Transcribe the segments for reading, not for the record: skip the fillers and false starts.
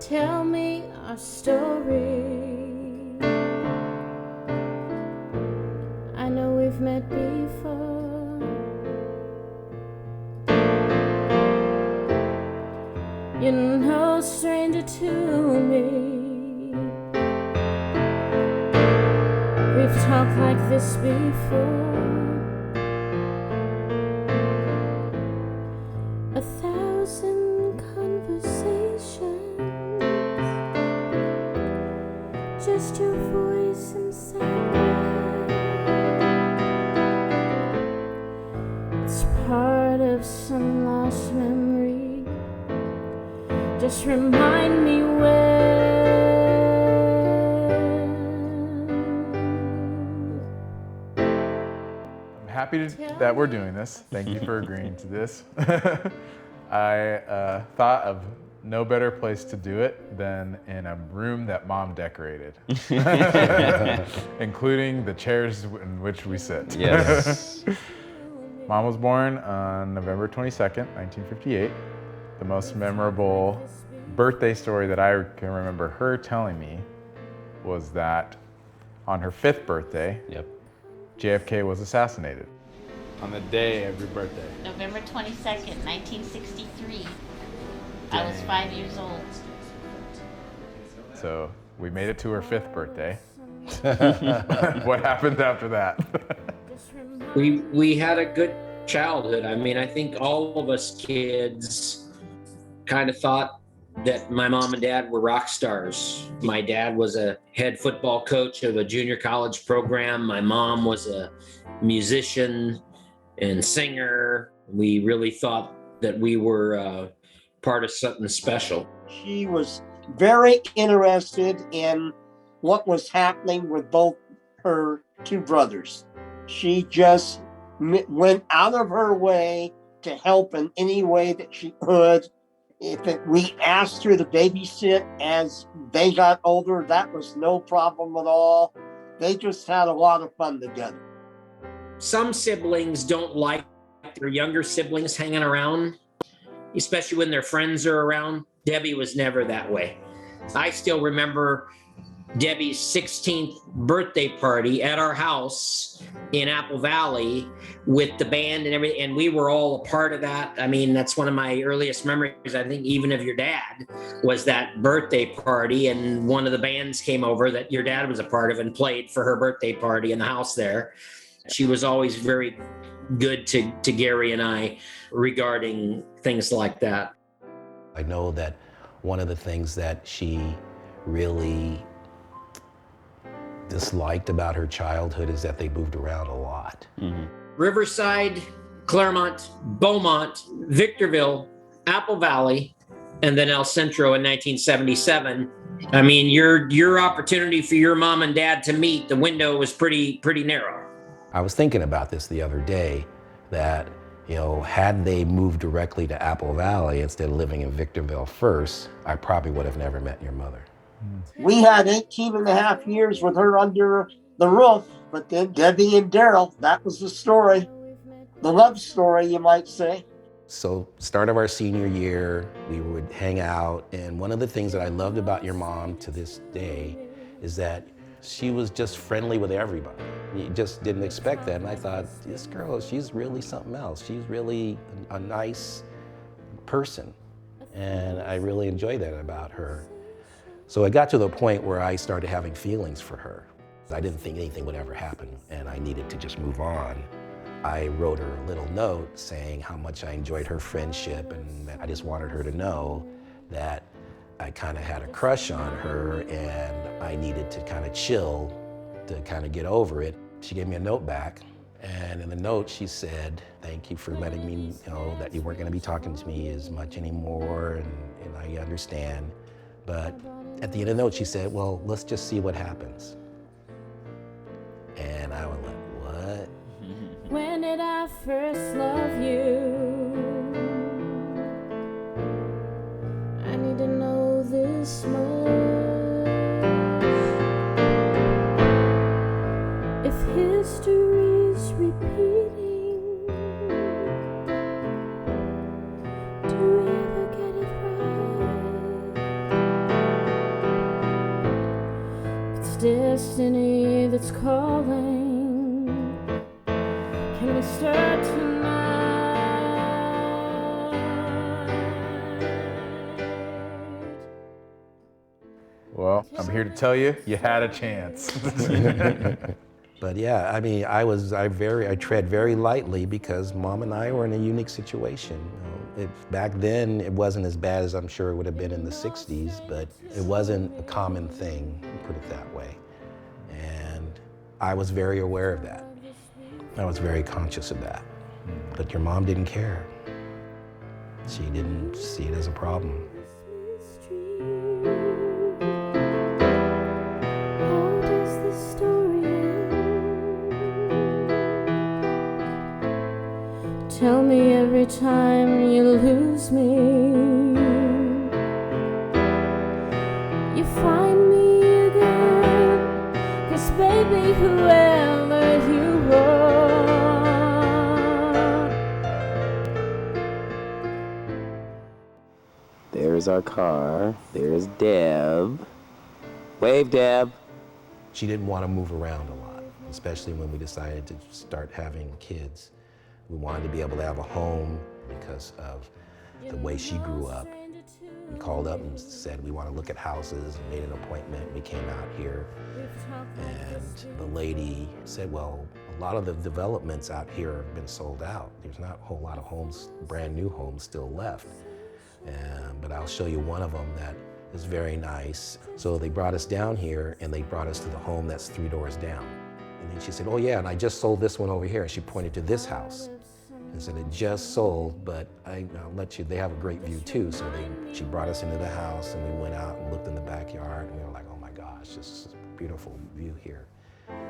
Tell me our story. I know we've met before. You're no stranger to me. We've talked like this before. 1,000 conversations, just your voice inside my head. It's part of some lost memory. Just remind me when. I'm happy that we're doing this. Thank you for agreeing to this. I thought of no better place to do it than in a room that Mom decorated, including the chairs in which we sit. Yes. Mom was born on November 22nd, 1958. The most memorable birthday story that I can remember her telling me was that on her 5th birthday, Yep. JFK was assassinated. On the day of your birthday. November 22nd, 1963. I was 5 years old. So we made it to her 5th birthday. What happened after that? We had a good childhood. I mean, I think all of us kids kind of thought that my mom and dad were rock stars. My dad was a head football coach of a junior college program. My mom was a musician and singer. We really thought that we were part of something special. She was very interested in what was happening with both her two brothers. She just went out of her way to help in any way that she could. We asked her to babysit as they got older, that was no problem at all. They just had a lot of fun together. Some siblings don't like their younger siblings hanging around, especially when their friends are around. Debbie was never that way. I still remember Debbie's 16th birthday party at our house in Apple Valley with the band and everything, and we were all a part of that. I mean, that's one of my earliest memories, I think, even of your dad, was that birthday party, and one of the bands came over that your dad was a part of and played for her birthday party in the house there. She was always very good to Gary and I regarding things like that. I know that one of the things that she really disliked about her childhood is that they moved around a lot. Mm-hmm. Riverside, Claremont, Beaumont, Victorville, Apple Valley, and then El Centro in 1977. I mean, your opportunity for your mom and dad to meet, the window was pretty narrow. I was thinking about this the other day, that, you know, had they moved directly to Apple Valley instead of living in Victorville first, I probably would have never met your mother. We had 18 and a half years with her under the roof, but then Debbie and Daryl, that was the story. The love story, you might say. So, start of our senior year, we would hang out, and one of the things that I loved about your mom to this day is that she was just friendly with everybody. You just didn't expect that, and I thought, this girl, she's really something else. She's really a nice person, and I really enjoy that about her. So it got to the point where I started having feelings for her. I didn't think anything would ever happen, and I needed to just move on. I wrote her a little note saying how much I enjoyed her friendship, and that I just wanted her to know that I kind of had a crush on her and I needed to kind of chill to kind of get over it. She gave me a note back, and in the note she said, thank you for letting me know that you weren't going to be talking to me as much anymore, and I understand. But at the end of the note, she said, well, let's just see what happens. And I was like, what? When did I first love you? I need to know this much. If history's repeating, do we ever get it right? destiny that's calling. Can we start tonight? Well, I'm here to tell you, you had a chance. But yeah, I mean, I tread very lightly because Mom and I were in a unique situation. You know, back then, it wasn't as bad as I'm sure it would have been in the 60s, but it wasn't a common thing, put it that way. And I was very aware of that. I was very conscious of that. But your mom didn't care. She didn't see it as a problem. How does the story end? Tell me every time you lose me, you find me again. 'Cause baby, whoever you are, There's our car. There's Deb. Wave, Deb. She didn't want to move around a lot, especially when we decided to start having kids. We wanted to be able to have a home because of the way she grew up. We called up and said we want to look at houses and made an appointment. We came out here and the lady said, well, a lot of the developments out here have been sold out. There's not a whole lot of homes, brand new homes still left. But I'll show you one of them that is very nice. So they brought us down here and they brought us to the home that's 3 doors down. And then she said, oh yeah, and I just sold this one over here. And she pointed to this house and said, it just sold, but I'll let you, they have a great view too. So she brought us into the house and we went out and looked in the backyard and we were like, oh my gosh, this is a beautiful view here.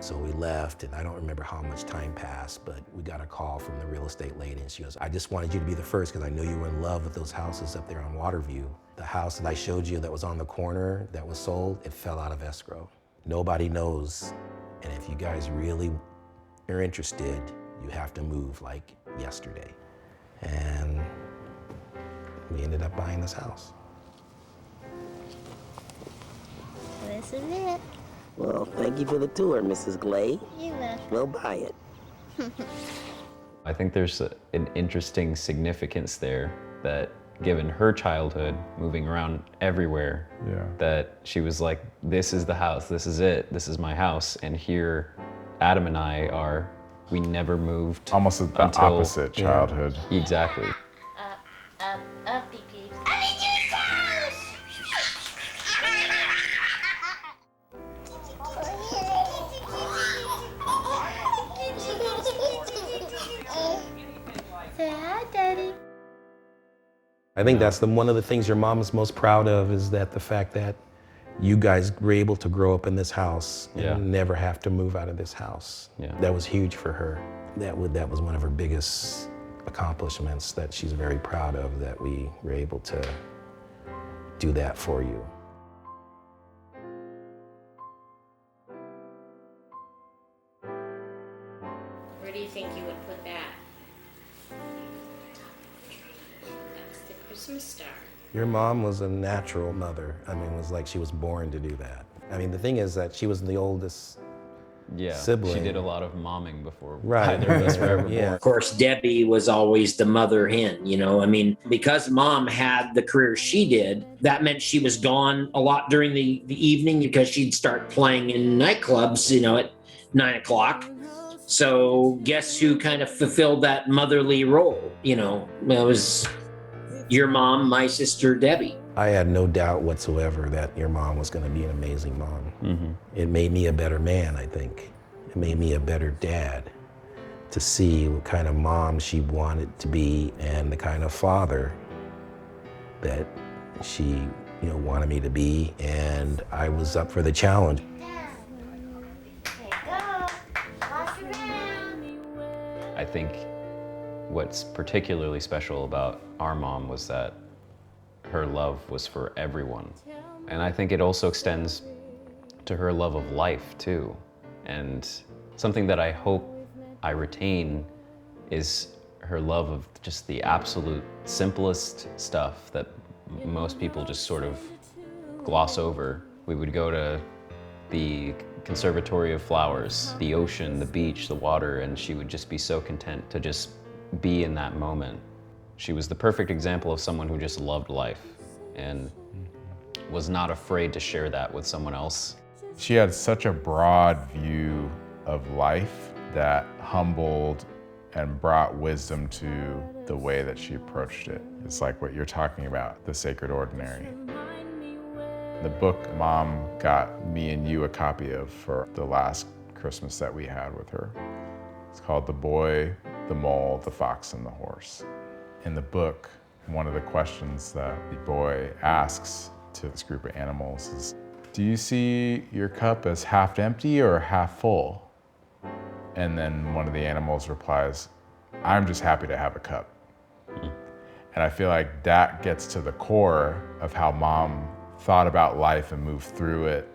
So we left, and I don't remember how much time passed, but we got a call from the real estate lady, and she goes, I just wanted you to be the first because I know you were in love with those houses up there on Waterview. The house that I showed you that was on the corner that was sold, it fell out of escrow. Nobody knows, and if you guys really are interested, you have to move like yesterday. And we ended up buying this house. This is it. Well, thank you for the tour, Mrs. Glay. You will. We'll buy it. I think there's an interesting significance there that given her childhood, moving around everywhere, that she was like, this is the house, this is it, this is my house. And here, Adam and I are, we never moved. Almost the opposite childhood. Exactly. Up, beep beep. Say hi, Daddy. I think that's one of the things your mom is most proud of, is that the fact that you guys were able to grow up in this house and never have to move out of this house. Yeah. That was huge for her. That was one of her biggest accomplishments that she's very proud of, that we were able to do that for you. Where do you think you would put that? That's the Christmas star. Your mom was a natural mother. I mean, it was like she was born to do that. I mean, the thing is that she was the oldest sibling. She did a lot of momming before Right. either of us were ever Yeah. born. Of course, Debbie was always the mother hen, you know. I mean, because Mom had the career she did, that meant she was gone a lot during the evening because she'd start playing in nightclubs, you know, at 9 o'clock. So guess who kind of fulfilled that motherly role? You know, it was your mom, my sister, Debbie. I had no doubt whatsoever that your mom was going to be an amazing mom. Mm-hmm. It made me a better man, I think. It made me a better dad to see what kind of mom she wanted to be and the kind of father that she, wanted me to be. And I was up for the challenge. I think what's particularly special about our mom was that her love was for everyone. And I think it also extends to her love of life too. And something that I hope I retain is her love of just the absolute simplest stuff that most people just sort of gloss over. We would go to the conservatory of flowers, the ocean, the beach, the water, and she would just be so content to just be in that moment. She was the perfect example of someone who just loved life and was not afraid to share that with someone else. She had such a broad view of life that humbled and brought wisdom to the way that she approached it. It's like what you're talking about, the sacred ordinary. The book Mom got me and you a copy of for the last Christmas that we had with her. It's called The Boy, the Mole, the Fox, and the Horse. In the book, one of the questions that the boy asks to this group of animals is, do you see your cup as half empty or half full? And then one of the animals replies, I'm just happy to have a cup. And I feel like that gets to the core of how Mom thought about life and moved through it.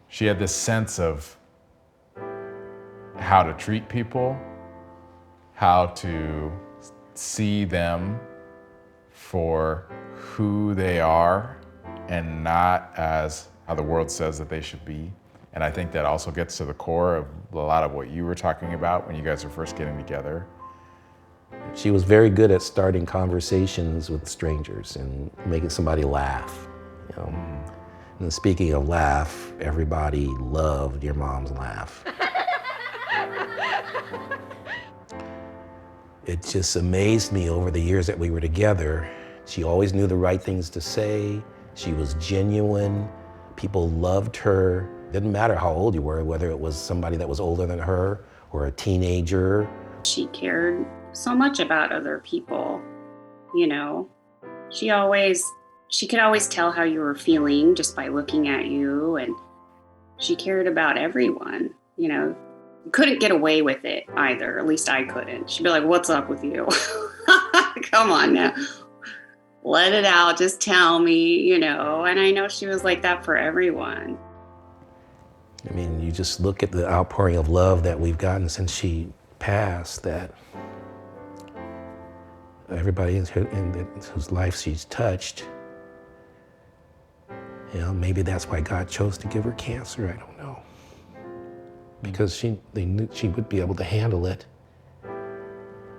She had this sense of how to treat people, how to see them for who they are and not as how the world says that they should be. And I think that also gets to the core of a lot of what you were talking about when you guys were first getting together. She was very good at starting conversations with strangers and making somebody laugh. You know? And speaking of laugh, everybody loved your mom's laugh. It just amazed me over the years that we were together. She always knew the right things to say. She was genuine. People loved her. Didn't matter how old you were, whether it was somebody that was older than her or a teenager. She cared so much about other people, you know. She could always tell how you were feeling just by looking at you, and she cared about everyone, you know. You couldn't get away with it either, at least I couldn't. She'd be like, what's up with you? Come on now. Let it out, just tell me, you know. And I know she was like that for everyone. I mean, you just look at the outpouring of love that we've gotten since she passed, that everybody in whose life she's touched, you know, maybe that's why God chose to give her cancer, I don't know. Because they knew she would be able to handle it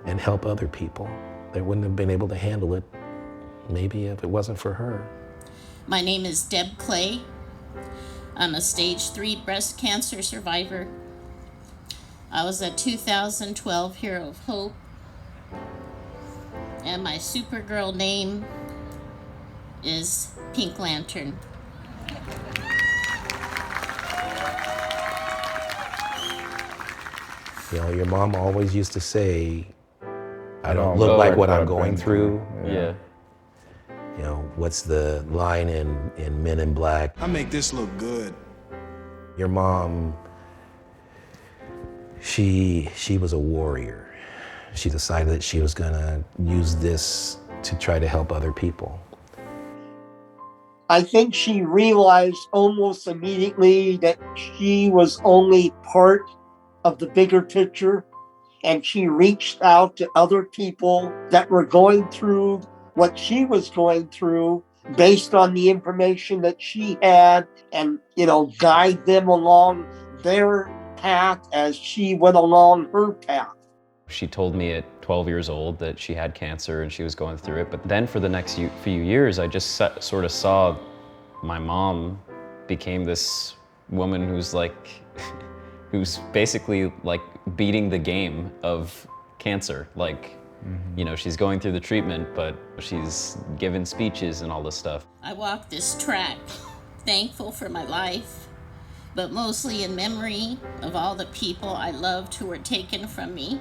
and help other people. They wouldn't have been able to handle it maybe if it wasn't for her. My name is Deb Clay. I'm a stage 3 breast cancer survivor. I was a 2012 Hero of Hope. And my Supergirl name is Pink Lantern. You know, your mom always used to say, I don't look like what I'm going through. Yeah. You know, what's the line in Men in Black? I make this look good. Your mom, she was a warrior. She decided that she was gonna use this to try to help other people. I think she realized almost immediately that she was only part of the bigger picture, and she reached out to other people that were going through what she was going through based on the information that she had, and, you know, guide them along their path as she went along her path. She told me at 12 years old that she had cancer and she was going through it. But then for the next few years, I just sort of saw my mom became this woman who's like, who's basically like beating the game of cancer. Like, you know, she's going through the treatment, but she's giving speeches and all this stuff. I walk this track, thankful for my life, but mostly in memory of all the people I loved who were taken from me.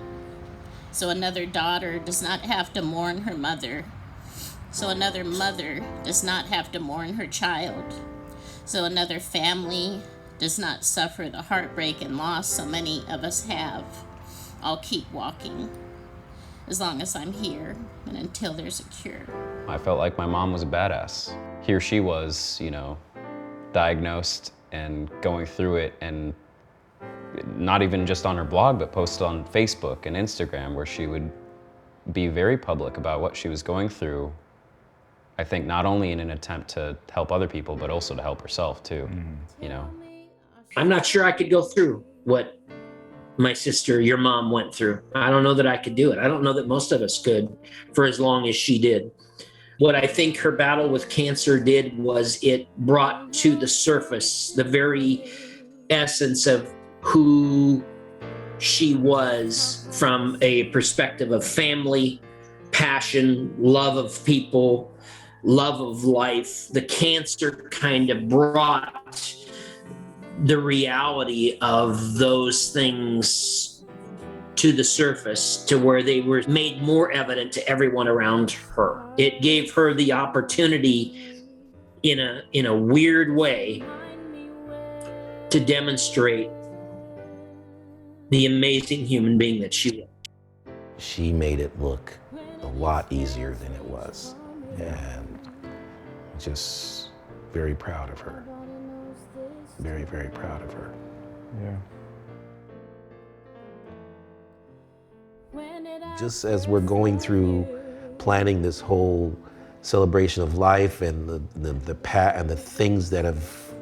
So another daughter does not have to mourn her mother. So another mother does not have to mourn her child. So another family does not suffer the heartbreak and loss so many of us have. I'll keep walking as long as I'm here and until there's a cure. I felt like my mom was a badass. Here she was, you know, diagnosed and going through it, and not even just on her blog, but posted on Facebook and Instagram, where she would be very public about what she was going through. I think not only in an attempt to help other people, but also to help herself too, you know. I'm not sure I could go through what my sister, your mom, went through. I don't know that I could do it. I don't know that most of us could for as long as she did. What I think her battle with cancer did was it brought to the surface the very essence of who she was from a perspective of family, passion, love of people, love of life. The cancer kind of brought the reality of those things to the surface to where they were made more evident to everyone around her. It gave her the opportunity in a weird way to demonstrate the amazing human being that she was. She made it look a lot easier than it was. And just very proud of her. Very, very proud of her. Yeah. Just as we're going through planning this whole celebration of life and the things that have,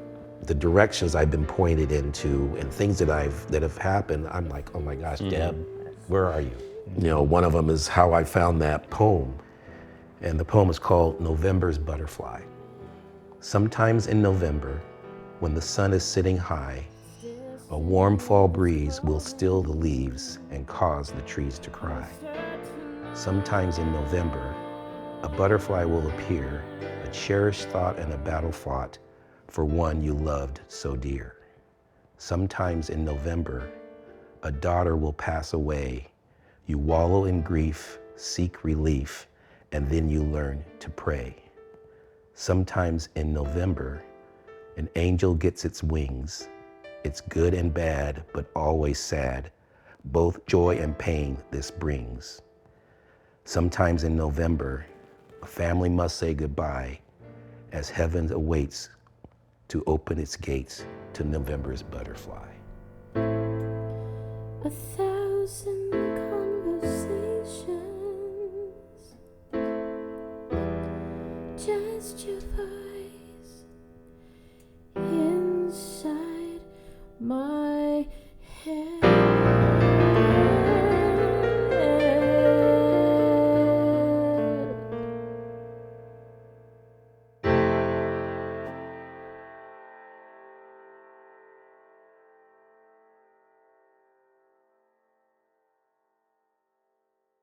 the directions I've been pointed into and things that have happened, I'm like, oh my gosh, Deb, where are you? You know, one of them is how I found that poem. And the poem is called November's Butterfly. Sometimes in November, when the sun is sitting high, a warm fall breeze will still the leaves and cause the trees to cry. Sometimes in November, a butterfly will appear, a cherished thought and a battle fought for one you loved so dear. Sometimes in November, a daughter will pass away. You wallow in grief, seek relief, and then you learn to pray. Sometimes in November, an angel gets its wings. It's good and bad, but always sad. Both joy and pain this brings. Sometimes in November, a family must say goodbye as heaven awaits to open its gates to November's butterfly. 1,000 conversations, just your voice.